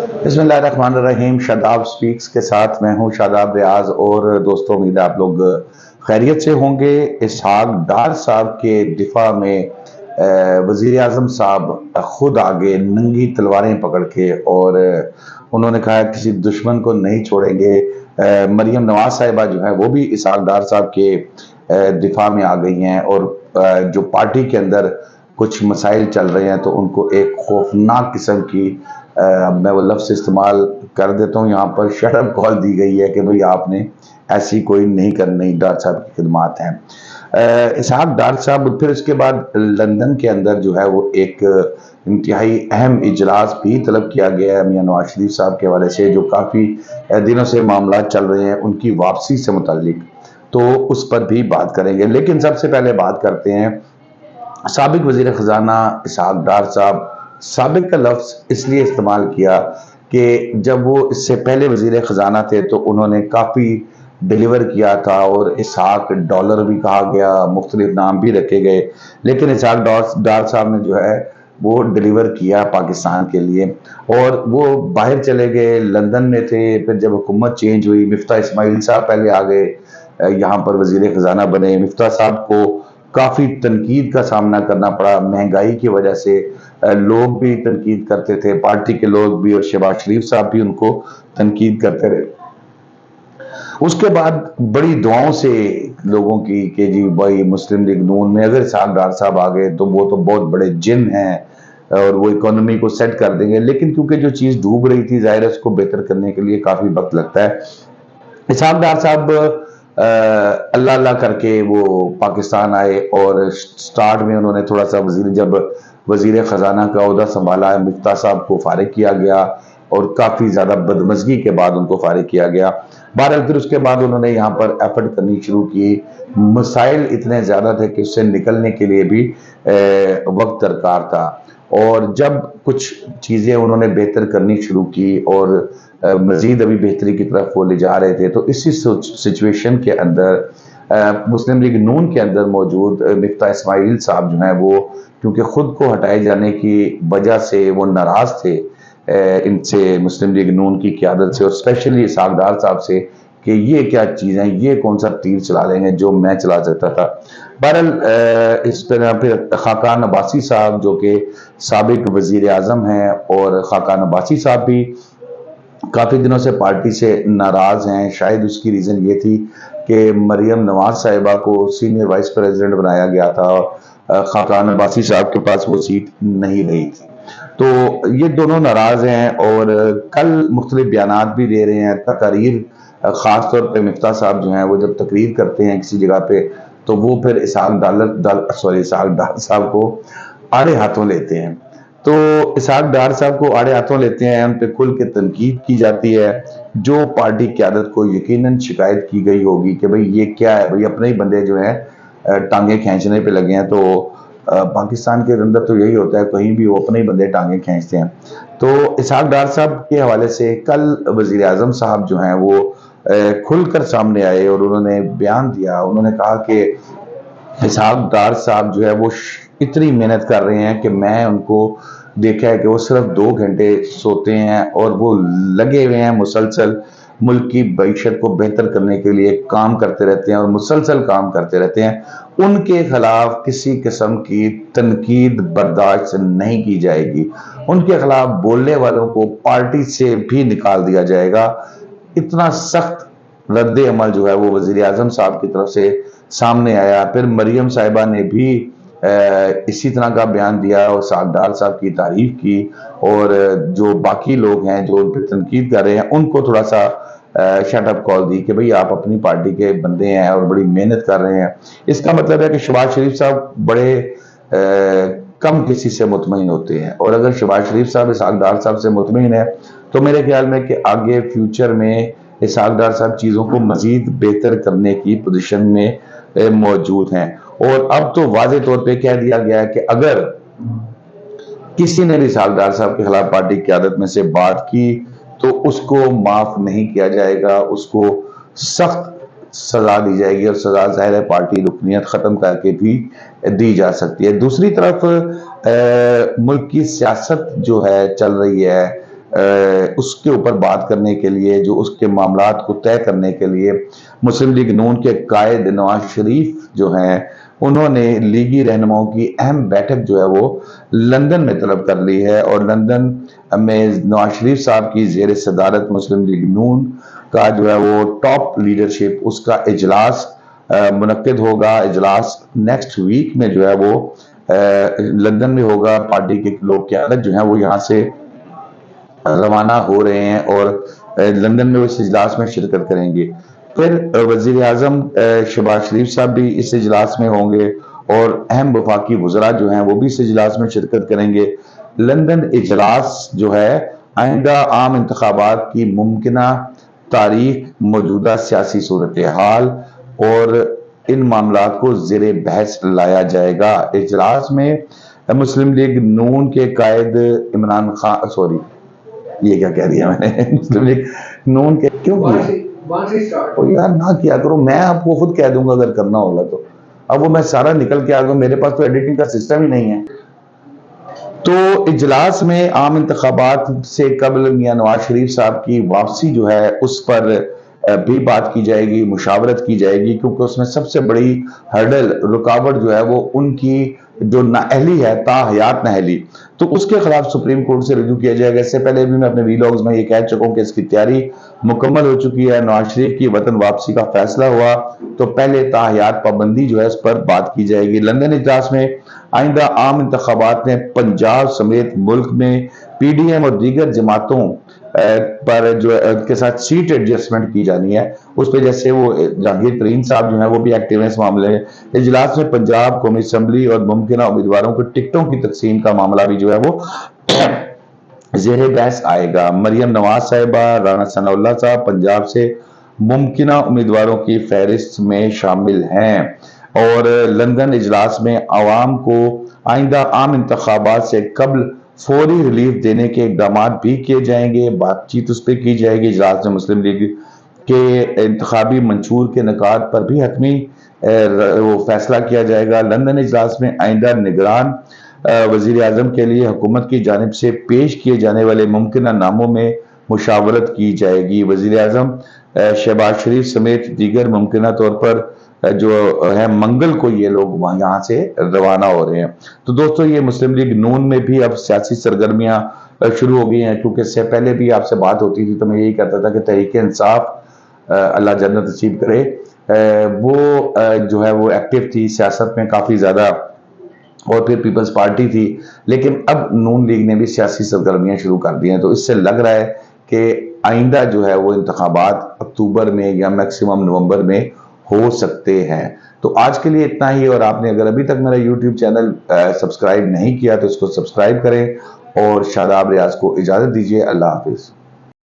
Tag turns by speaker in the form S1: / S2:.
S1: बिस्मिल्लाहिर्रहमानिर्रहीम। शादाब स्पीक्स के साथ मैं हूं शादाब रियाज। और दोस्तों, उम्मीद है आप लोग खैरियत से होंगे। इसहाक डार साहब के दिफा में वजीर आजम साहब खुद आगे नंगी तलवारें पकड़ के और उन्होंने कहा किसी दुश्मन को नहीं छोड़ेंगे। मरियम नवाज साहिबा जो है वो भी इसहाक डार साहब के दिफा में आ गई हैं और जो पार्टी के अंदर कुछ मसाइल चल रहे हैं तो उनको एक खौफनाक किस्म की मैं वो लफ्ज़ इस्तेमाल कर देता हूँ यहाँ पर, शटअप कॉल दी गई है कि भाई आपने ऐसी कोई नहीं करनी। डार साहब की खिदमात हैं। इसहाक डार साहब फिर इसके बाद लंदन के अंदर जो है वो एक इंतहाई अहम इजलास भी तलब किया गया है मियां नवाज शरीफ साहब के हवाले से, जो काफ़ी दिनों से मामला चल रहे हैं उनकी वापसी से मुतालिक, तो उस पर भी बात करेंगे। लेकिन सबसे पहले बात करते हैं साबिक वजीर ख़जाना इसहाक डार साहब। साबिक का लफ्ज़ इसलिए इस्तेमाल किया कि जब वो इससे पहले वजीर ख़जाना थे तो उन्होंने काफ़ी डिलीवर किया था और इसहाक डॉलर भी कहा गया, मुख्तलिफ नाम भी रखे गए, लेकिन इसहाक डार साहब ने जो है वो डिलीवर किया पाकिस्तान के लिए। और वो बाहर चले गए, लंदन में थे। फिर जब हुकूमत चेंज हुई, मिफ्ता इस्माइल साहब पहले आ गए, यहाँ पर वजीर ख़जाना बने। मिफ्ता साहब को काफ़ी तनकीद का सामना करना पड़ा महंगाई की वजह से। लोग भी तनकीद करते थे, पार्टी के लोग भी, और शहबाज शरीफ साहब भी उनको तनकीद करते रहे। उसके बाद बड़ी दुआओं से लोगों की कि जी भाई मुस्लिम लीग नून में अगर इसहाक डार साहब आ गए तो वो तो बहुत बड़े जिन हैं और वो इकोनॉमी को सेट कर देंगे। लेकिन क्योंकि जो चीज़ डूब रही थी, जाहिर है उसको बेहतर करने के लिए काफ़ी वक्त लगता है। इसहाक डार साहब अल्लाह अल्लाह करके वो पाकिस्तान आए और स्टार्ट में उन्होंने थोड़ा सा जब वजीर ख़जाना का ओहदा संभाला, मिफ्ता साहब को फारिग किया गया और काफ़ी ज़्यादा बदमज़गी के बाद उनको फारिग किया गया। बहरहाल फिर उसके बाद उन्होंने यहाँ पर एफर्ट करनी शुरू की। मसाइल इतने ज़्यादा थे कि उससे निकलने के लिए भी वक्त दरकार था। और जब कुछ चीज़ें उन्होंने बेहतर करनी शुरू की और मजीद अभी बेहतरी की तरफ वो ले जा रहे थे, तो इसी सिचुएशन के अंदर मुस्लिम लीग नून के अंदर मौजूद मिफ्ता इस्माइल साहब जो हैं वो क्योंकि खुद को हटाए जाने की वजह से वो नाराज थे इनसे, मुस्लिम लीग नून की क़यादत से और स्पेशली इसहाक डार साहब से कि ये क्या चीज़ है, ये कौन सा तीर चला लेंगे जो मैं चला सकता था। बहरहाल इस तरह फिर खाकान अब्बासी साहब जो कि साबिक वजीर आज़म हैं, और खाकान अब्बासी साहब भी काफ़ी दिनों से पार्टी से नाराज़ हैं। शायद उसकी रीज़न ये थी कि मरियम नवाज साहिबा को सीनियर वाइस प्रेसिडेंट बनाया गया था और खाकान अब्बासी साहब के पास वो सीट नहीं रही थी, तो ये दोनों नाराज़ हैं। और कल मुख्तलिफ बयानात भी दे रहे हैं, तकरीर ख़ास तौर पर मिफ्ता साहब जो हैं वो जब तकरीर करते हैं किसी जगह पे तो वो फिर इसहाक डार साहब को आड़े हाथों लेते हैं। तो इसहाक डार साहब को आड़े हाथों लेते हैं, उन पर खुल के तनकीद की जाती है। जो पार्टी क़यादत को यकीनन शिकायत की गई होगी कि भाई ये क्या है, भाई अपने ही बंदे जो हैं टांगे खींचने पे लगे हैं। तो पाकिस्तान के अंदर तो यही होता है, कहीं भी वो अपने ही बंदे टांगे खींचते हैं। तो इसहाक डार साहब के हवाले से कल वजीर आज़म साहब जो हैं वो खुलकर सामने आए और उन्होंने बयान दिया। उन्होंने कहा कि इसहाक डार साहब जो है वो इतनी मेहनत कर रहे हैं कि मैं उनको देखा है कि वो सिर्फ 2 घंटे सोते हैं और वो लगे हुए हैं मुसलसल मुल्क की मईशत को बेहतर करने के लिए काम करते रहते हैं और मुसलसल काम करते रहते हैं। उनके खिलाफ किसी किस्म की तनकीद बर्दाश्त नहीं की जाएगी, उनके खिलाफ बोलने वालों को पार्टी से भी निकाल दिया जाएगा। इतना सख्त रद्द अमल जो है वो वजीर आज़म साहब की तरफ से सामने आया। फिर मरियम साहिबा ने भी इसी तरह का बयान दिया और इसहाक डार साहब की तारीफ की, और जो बाकी लोग हैं जो उन पर तनकीद कर रहे हैं उनको थोड़ा सा शटअप कॉल दी कि भाई आप अपनी पार्टी के बंदे हैं और बड़ी मेहनत कर रहे हैं। इसका मतलब है कि शहबाज शरीफ साहब बड़े कम किसी से मुतमईन होते हैं, और अगर शहबाज शरीफ साहब इसहाक डार साहब से मुतमईन है तो मेरे ख्याल में कि आगे फ्यूचर में इसहाक डार साहब चीज़ों को मजीद बेहतर करने की पोजीशन में मौजूद हैं। और अब तो वाज़े तौर पे कह दिया गया है कि अगर किसी ने भी इसहाक डार साहब के खिलाफ पार्टी की क़यादत में से बात की तो उसको माफ़ नहीं किया जाएगा, उसको सख्त सजा दी जाएगी, और सजा ज़ाहिर है पार्टी रुकनीत ख़त्म करके भी दी जा सकती है। दूसरी तरफ मुल्क की सियासत जो है चल रही है, اس کے اوپر بات کرنے کے لیے، جو اس کے معاملات کو طے کرنے کے لیے مسلم لیگ نون کے قائد نواز شریف جو ہیں انہوں نے لیگی رہنماؤں کی اہم بیٹھک جو ہے وہ لندن میں طلب کر لی ہے، اور لندن میں نواز شریف صاحب کی زیر صدارت مسلم لیگ نون کا جو ہے وہ ٹاپ لیڈرشپ اس کا اجلاس منعقد ہوگا۔ اجلاس نیکسٹ ویک میں جو ہے وہ لندن میں ہوگا۔ پارٹی کے لوگ قیادت جو ہیں وہ یہاں سے روانہ ہو رہے ہیں اور لندن میں وہ اس اجلاس میں شرکت کریں گے۔ پھر وزیر اعظم شہباز شریف صاحب بھی اس اجلاس میں ہوں گے، اور اہم وفاقی وزراء جو ہیں وہ بھی اس اجلاس میں شرکت کریں گے۔ لندن اجلاس جو ہے آئندہ عام انتخابات کی ممکنہ تاریخ، موجودہ سیاسی صورتحال اور ان معاملات کو زیر بحث لایا جائے گا۔ اجلاس میں مسلم لیگ نون کے قائد عمران خان، سوری یہ کیا کہہ دیا میں نے، مسلم لیگ نون کے کیوں یار نہ کیا کرو، میں آپ کو خود کہہ دوں گا اگر کرنا ہوگا تو، اب وہ میں سارا نکل کے آ گیا، میرے پاس تو ایڈیٹنگ کا سسٹم ہی نہیں ہے۔ تو اجلاس میں عام انتخابات سے قبل میاں نواز شریف صاحب کی واپسی جو ہے اس پر بھی بات کی جائے گی، مشاورت کی جائے گی، کیونکہ اس میں سب سے بڑی ہرڈل، رکاوٹ جو ہے وہ ان کی جو نااہلی ہے، تاحیات نااہلی، تو اس کے خلاف سپریم کورٹ سے رجوع کیا جائے گا۔ اس سے پہلے بھی میں اپنے ویلاگز میں یہ کہہ چکا ہوں کہ اس کی تیاری مکمل ہو چکی ہے۔ نواز شریف کی وطن واپسی کا فیصلہ ہوا تو پہلے تاحیات پابندی جو ہے اس پر بات کی جائے گی۔ لندن اجلاس میں آئندہ عام انتخابات میں پنجاب سمیت ملک میں پی ڈی ایم اور دیگر جماعتوں پر جو ان کے ساتھ سیٹ ایڈجسٹمنٹ کی جانی ہے، اس پہ جیسے وہ جہانگیر ترین صاحب جو ہیں وہ بھی ایکٹیو ہیں اس معاملے میں۔ اجلاس میں پنجاب قومی اسمبلی اور ممکنہ امیدواروں کو ٹکٹوں کی تقسیم کا معاملہ بھی جو ہے وہ زیر بحث آئے گا۔ مریم نواز صاحبہ، رانا ثناء اللہ صاحب پنجاب سے ممکنہ امیدواروں کی فہرست میں شامل ہیں، اور لندن اجلاس میں عوام کو آئندہ عام انتخابات سے قبل فوری ریلیف دینے کے اقدامات بھی کیے جائیں گے، بات چیت اس پہ کی جائے گی۔ اجلاس میں مسلم لیگ کے انتخابی منشور کے نکات پر بھی حتمی وہ فیصلہ کیا جائے گا۔ لندن اجلاس میں آئندہ نگران وزیر اعظم کے لیے حکومت کی جانب سے پیش کیے جانے والے ممکنہ ناموں میں مشاورت کی جائے گی۔ وزیر اعظم شہباز شریف سمیت دیگر ممکنہ طور پر جو ہے منگل کو یہ لوگ یہاں سے روانہ ہو رہے ہیں۔ تو دوستو یہ مسلم لیگ نون میں بھی اب سیاسی سرگرمیاں شروع ہو گئی ہیں، کیونکہ اس سے پہلے بھی آپ سے بات ہوتی تھی تو میں یہی کہتا تھا کہ تحریک انصاف اللہ جنت نصیب کرے، وہ جو ہے وہ ایکٹیو تھی سیاست میں کافی زیادہ، اور پھر پیپلز پارٹی تھی، لیکن اب نون لیگ نے بھی سیاسی سرگرمیاں شروع کر دی ہیں۔ تو اس سے لگ رہا ہے کہ آئندہ جو ہے وہ انتخابات اکتوبر میں یا میکسیمم نومبر میں ہو سکتے ہیں۔ تو آج کے لیے اتنا ہی، اور آپ نے اگر ابھی تک میرا یوٹیوب چینل سبسکرائب نہیں کیا تو اس کو سبسکرائب کریں، اور شاداب ریاض کو اجازت دیجیے۔ اللہ حافظ۔